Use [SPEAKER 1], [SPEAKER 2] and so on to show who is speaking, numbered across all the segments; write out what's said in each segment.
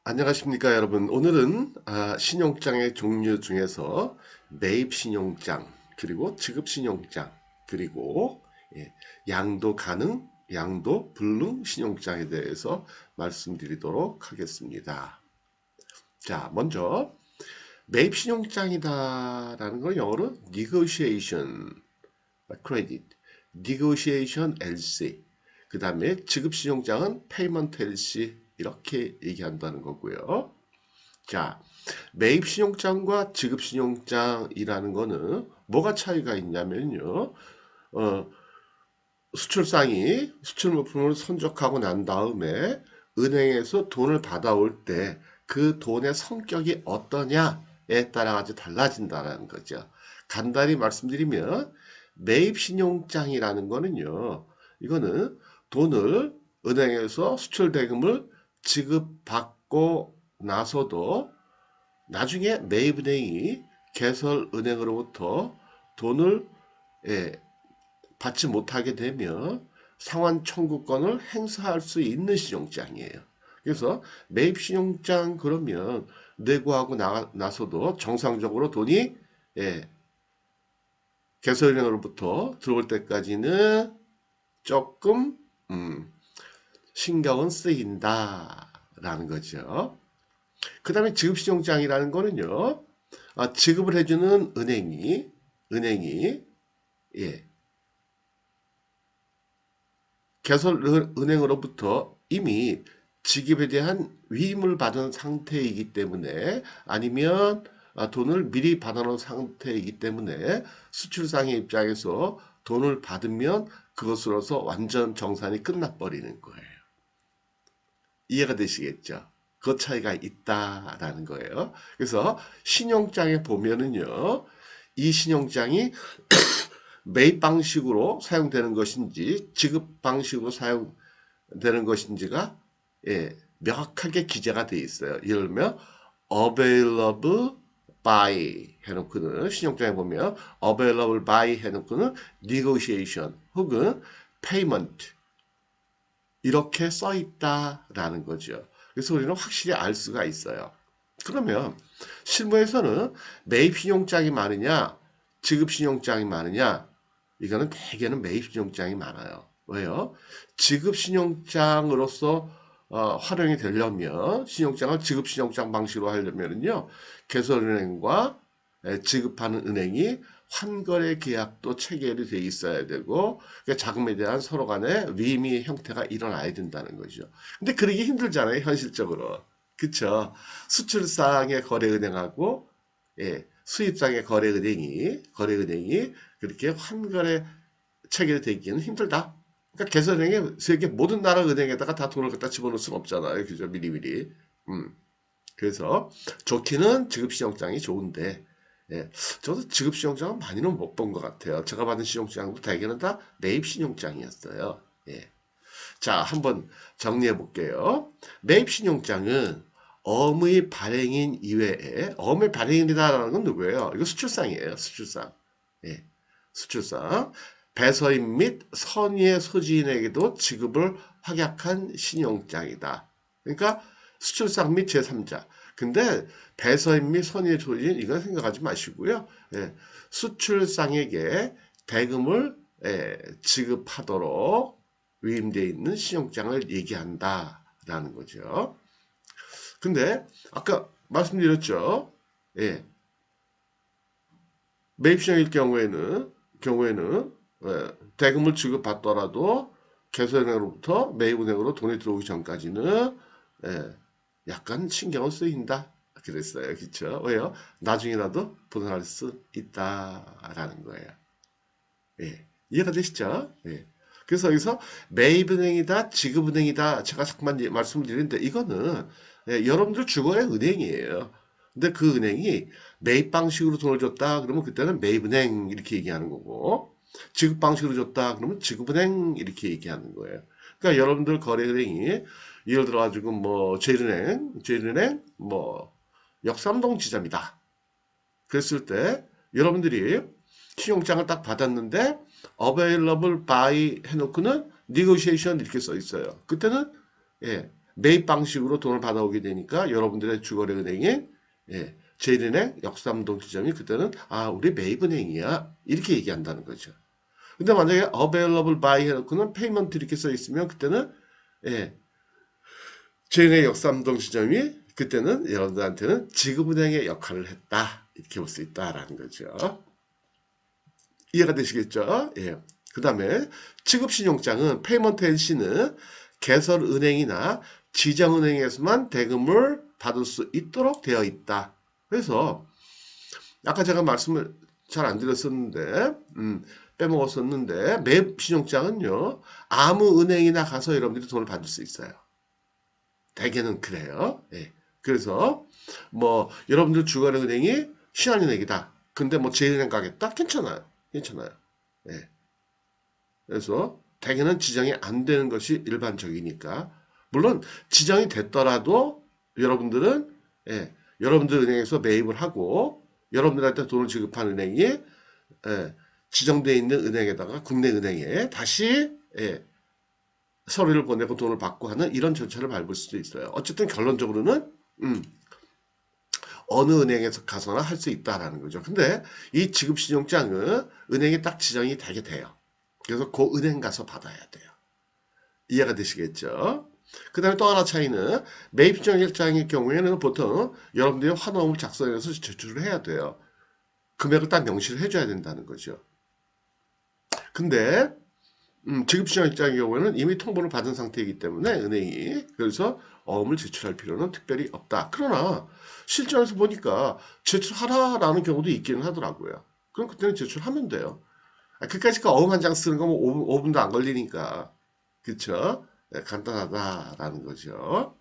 [SPEAKER 1] 안녕하십니까 여러분. 오늘은 신용장의 종류 중에서 매입 신용장, 그리고 지급 신용장, 그리고 양도 가능, 양도 불능 신용장에 대해서 말씀드리도록 하겠습니다. 자, 먼저 매입 신용장이다라는 걸 영어로 negotiation credit, negotiation LC, 그 다음에 지급 신용장은 payment LC 이렇게 얘기한다는 거고요. 자, 매입 신용장과 지급 신용장이라는 거는 뭐가 차이가 있냐면요. 어, 수출상이 수출 물품을 선적하고 난 다음에 은행에서 돈을 받아올 때 그 돈의 성격이 어떠냐에 따라 아주 달라진다는 거죠. 간단히 말씀드리면 매입 신용장이라는 거는요. 이거는 돈을 은행에서 수출 대금을 지급받고 나서도 나중에 매입은행이 개설은행으로부터 돈을 받지 못하게 되면 상환 청구권을 행사할 수 있는 신용장이에요. 그래서 매입 신용장 그러면 내고하고 나서도 정상적으로 돈이 개설은행으로부터 들어올 때까지는 조금 신경은 쓰인다라는 거죠. 그 다음에 지급신용장이라는 거는요. 지급을 해주는 은행이 예, 개설은행으로부터 이미 지급에 대한 위임을 받은 상태이기 때문에 아니면 돈을 미리 받아놓은 상태이기 때문에 수출상의 입장에서 돈을 받으면 그것으로서 완전 정산이 끝나버리는 거예요. 이해가 되시겠죠? 그 차이가 있다라는 거예요. 그래서 신용장에 보면은요, 이 신용장이 매입 방식으로 사용되는 것인지 지급 방식으로 사용되는 것인지가 명확하게 기재가 되어 있어요. 예를 들면 available by 해놓고는 신용장에 보면 available by 해놓고는 negotiation 혹은 payment 이렇게 써 있다라는 거죠. 그래서 우리는 확실히 알 수가 있어요. 그러면 실무에서는 매입 신용장이 많으냐, 지급 신용장이 많으냐, 이거는 대개는 매입 신용장이 많아요. 왜요? 지급 신용장으로서 활용이 되려면 신용장을 지급 신용장 방식으로 하려면요, 개설은행과 지급하는 은행이 환거래 계약도 체결이 돼 있어야 되고 그러니까 자금에 대한 서로 간의 위임의 형태가 일어나야 된다는 거죠. 근데 그러기 힘들잖아요, 현실적으로. 그쵸? 수출상의 거래은행하고 수입상의 거래은행이 그렇게 환거래 체결되기는 힘들다. 그러니까 개설은행이 세계 모든 나라 은행에다가 다 돈을 갖다 집어넣을 수는 없잖아요. 그죠? 미리미리. 그래서 좋기는 지급신용장이 좋은데 저도 지급신용장은 많이는 못 본 것 같아요. 제가 받은 신용장도 대개는 다 매입신용장이었어요. 자, 한번 정리해 볼게요. 매입신용장은 어의 발행인 이외에 어의 발행인이다라는 건 누구예요? 이거 수출상이에요. 수출상. 수출상. 배서인 및 선의의 소지인에게도 지급을 확약한 신용장이다. 그러니까 수출상 및 제3자. 근데 배서인 및 선의의 소지인 이건 생각하지 마시고요. 수출상에게 대금을 지급하도록 위임되어 있는 신용장을 얘기한다라는 거죠. 근데 아까 말씀드렸죠. 매입신용일 경우에는 대금을 지급받더라도 개설은행으로부터 매입은행으로 돈이 들어오기 전까지는 약간 신경을 쓰인다. 그랬어요. 그렇죠? 왜요? 나중에라도 분할할 수 있다라는 거예요. 이해가 되시죠? 그래서 여기서 매입은행이다, 지급은행이다 제가 자꾸만 말씀을 드리는데 이거는 여러분들 주거의 은행이에요. 근데 그 은행이 매입 방식으로 돈을 줬다 그러면 그때는 매입은행 이렇게 얘기하는 거고 지급 방식으로 줬다 그러면 지급은행 이렇게 얘기하는 거예요. 그러니까 여러분들 거래은행이 예를 들어 가지고 뭐 제일은행 뭐 역삼동 지점이다. 그랬을 때 여러분들이 신용장을 딱 받았는데 available by 해놓고는 negotiation 이렇게 써 있어요. 그때는 매입 방식으로 돈을 받아오게 되니까 여러분들의 주거래 은행인 제일은행 역삼동 지점이 그때는 우리 매입은행이야 이렇게 얘기한다는 거죠. 근데 만약에 available by 해놓고는 payment 이렇게 써 있으면 그때는 제일은행 역삼동 지점이 그때는 여러분들한테는 지급은행의 역할을 했다 이렇게 볼 수 있다라는 거죠. 이해가 되시겠죠? 그 다음에 지급신용장은 페이먼트 NC는 개설은행이나 지정은행에서만 대금을 받을 수 있도록 되어 있다. 그래서 아까 제가 말씀을 잘 안 드렸었는데 빼먹었었는데 매입신용장은요 아무 은행이나 가서 여러분들이 돈을 받을 수 있어요. 대개는 그래요. 그래서 뭐 여러분들 주거래 은행이 신한은행이다. 근데 뭐 제일은행 가겠다? 괜찮아요. 괜찮아요. 그래서 대개는 지정이 안 되는 것이 일반적이니까 물론 지정이 됐더라도 여러분들은 여러분들 은행에서 매입을 하고 여러분들한테 돈을 지급한 은행이 지정되어 있는 은행에다가 국내 은행에 다시 서류를 보내고 돈을 받고 하는 이런 절차를 밟을 수도 있어요. 어쨌든 결론적으로는 어느 은행에서 가서나 할 수 있다라는 거죠. 근데 이 지급신용장은 은행에 딱 지정이 되게 돼요. 그래서 그 은행 가서 받아야 돼요. 이해가 되시겠죠? 그 다음에 또 하나 차이는 매입신용장의 경우에는 보통 여러분들이 환호음을 작성해서 제출을 해야 돼요. 금액을 딱 명시를 해줘야 된다는 거죠. 근데 지급신용장의 경우에는 이미 통보를 받은 상태이기 때문에 은행이 그래서 어음을 제출할 필요는 특별히 없다. 그러나 실전에서 보니까 제출하라라는 경우도 있기는 하더라고요. 그럼 그때는 제출하면 돼요. 그까짓 어음 한 장 쓰는 거면 5분도 안 걸리니까. 그쵸? 간단하다라는 거죠.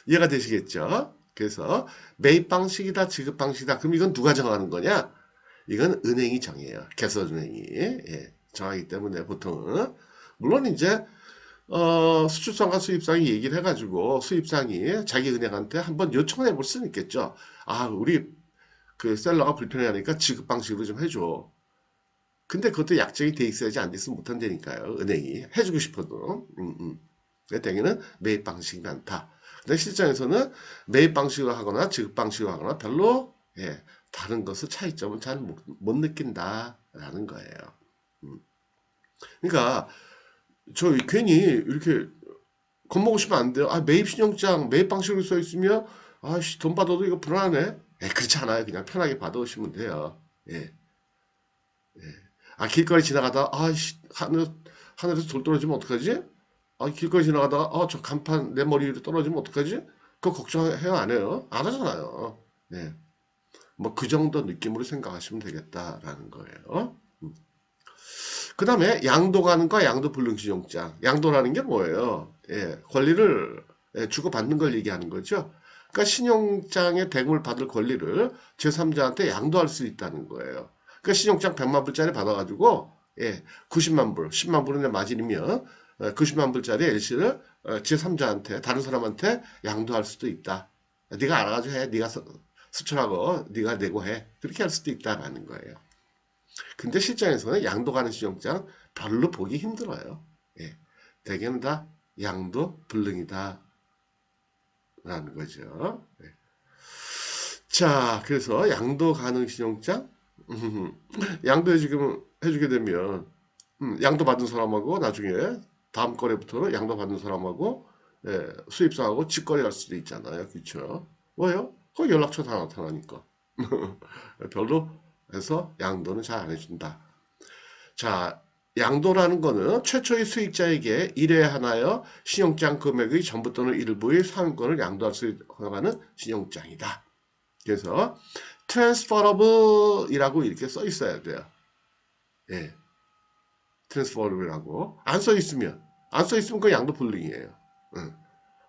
[SPEAKER 1] 이해가 되시겠죠? 그래서 매입 방식이다, 지급 방식이다. 그럼 이건 누가 정하는 거냐? 이건 은행이 정해요. 개설은행이 정하기 때문에 보통은 물론 이제 수출상과 수입상이 얘기를 해가지고 수입상이 자기 은행한테 한번 요청을 해볼 수는 있겠죠. 우리 그 셀러가 불편해하니까 지급 방식으로 좀 해줘. 근데 그것도 약정이 돼 있어야지 안 됐으면 못한다니까요. 은행이 해주고 싶어도. 대개는 매입 방식이 많다. 근데 실장에서는 매입 방식으로 하거나 지급 방식으로 하거나 별로 다른 것을 차이점을 잘 못 느낀다라는 거예요. 그러니까 저 괜히 이렇게 겁먹으시면 안 돼요. 매입 신용장 매입 방식으로 써 있으면 돈 받아도 이거 불안하네. 그렇지 않아요. 그냥 편하게 받아오시면 돼요. 길거리 지나가다 하늘에서 돌 떨어지면 어떡하지? 길거리 지나가다가 저 간판 내 머리 위로 떨어지면 어떡하지? 그거 걱정해요 안 해요? 안 하잖아요. 뭐 그 정도 느낌으로 생각하시면 되겠다라는 거예요. 그 다음에 양도가능과 양도불능신용장. 양도라는 게 뭐예요? 권리를 주고받는 걸 얘기하는 거죠. 그러니까 신용장에 대금을 받을 권리를 제3자한테 양도할 수 있다는 거예요. 그러니까 신용장 100만 불짜리 받아가지고 90만 불, 10만 불은 내 마진이면 90만 불짜리 LC를 제3자한테 다른 사람한테 양도할 수도 있다. 네가 알아가지고 해. 네가 수출하고 네가 내고 해. 그렇게 할 수도 있다라는 거예요. 근데 실전에서는 양도 가능 신용장 별로 보기 힘들어요. 대개는 다 양도 불능이다 라는 거죠. 자, 그래서 양도 가능 신용장 양도 지금 해주게 되면 양도 받은 사람하고 나중에 다음 거래부터는 양도 받는 사람하고 수입사하고 직거래할 수도 있잖아요. 그렇죠? 뭐요? 거기 연락처 다 나타나니까 별로 해서 양도는 잘 안 해준다. 자, 양도라는 거는 최초의 수익자에게 1회 하나여 신용장 금액의 전부 또는 일부의 상환권을 양도할 수 있는 신용장이다. 그래서 transferable이라고 이렇게 써 있어야 돼요. transferable이라고 안 써 있으면 그 양도 불능이에요.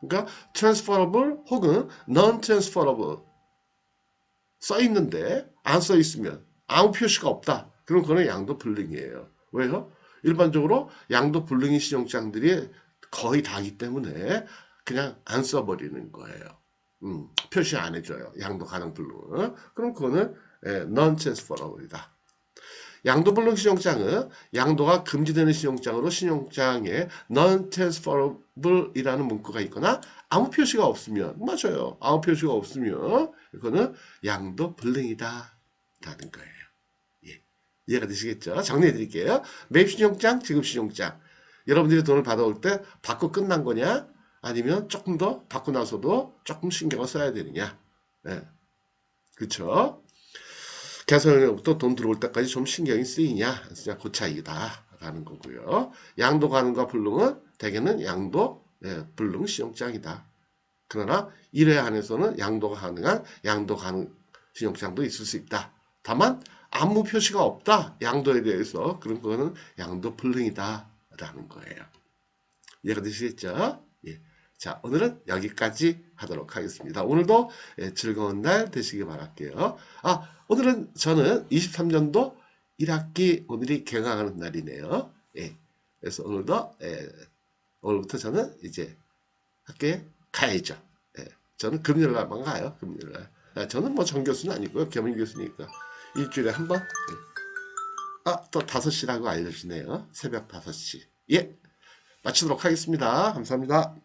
[SPEAKER 1] 그러니까 transferable 혹은 non-transferable 써 있는데 안 써 있으면 아무 표시가 없다. 그럼 그거는 양도 불능이에요. 왜요? 일반적으로 양도 불능인 신용장들이 거의 다기 때문에 그냥 안 써버리는 거예요. 표시 안 해줘요. 양도 가능 불능. 그럼 그거는 non-transferable이다. 양도 불능 신용장은 양도가 금지되는 신용장으로 신용장에 non-transferable이라는 문구가 있거나 아무 표시가 없으면 맞아요. 아무 표시가 없으면 이거는 양도 불능이다 라는 거예요. 예. 이해가 되시겠죠? 정리해 드릴게요. 매입 신용장, 지급 신용장. 여러분들이 돈을 받아올 때 받고 끝난 거냐? 아니면 조금 더 받고 나서도 조금 신경을 써야 되느냐? 예. 그쵸? 계산으로부터 돈 들어올 때까지 좀 신경이 쓰이냐? 진짜 그 차이다. 라는 거고요. 양도 가능과 불능은 대개는 양도, 불능 신용장이다. 그러나 1회 안에서는 양도가 가능한 양도 가능 신용장도 있을 수 있다. 다만 아무 표시가 없다. 양도에 대해서. 그런 거는 양도 불능이다. 라는 거예요. 이해가 되시겠죠? 예. 자, 오늘은 여기까지 하도록 하겠습니다. 오늘도 즐거운 날 되시기 바랄게요. 오늘은 저는 23년도 1학기 오늘이 개강하는 날이네요. 예. 그래서 오늘부터 저는 이제 학교에 가야죠. 예. 저는 금요일 날만 가요. 금요일 날. 저는 뭐 정교수는 아니고요. 겸임 교수니까. 일주일에 한 번. 예. 또 5시라고 알려주네요. 새벽 5시. 예. 마치도록 하겠습니다. 감사합니다.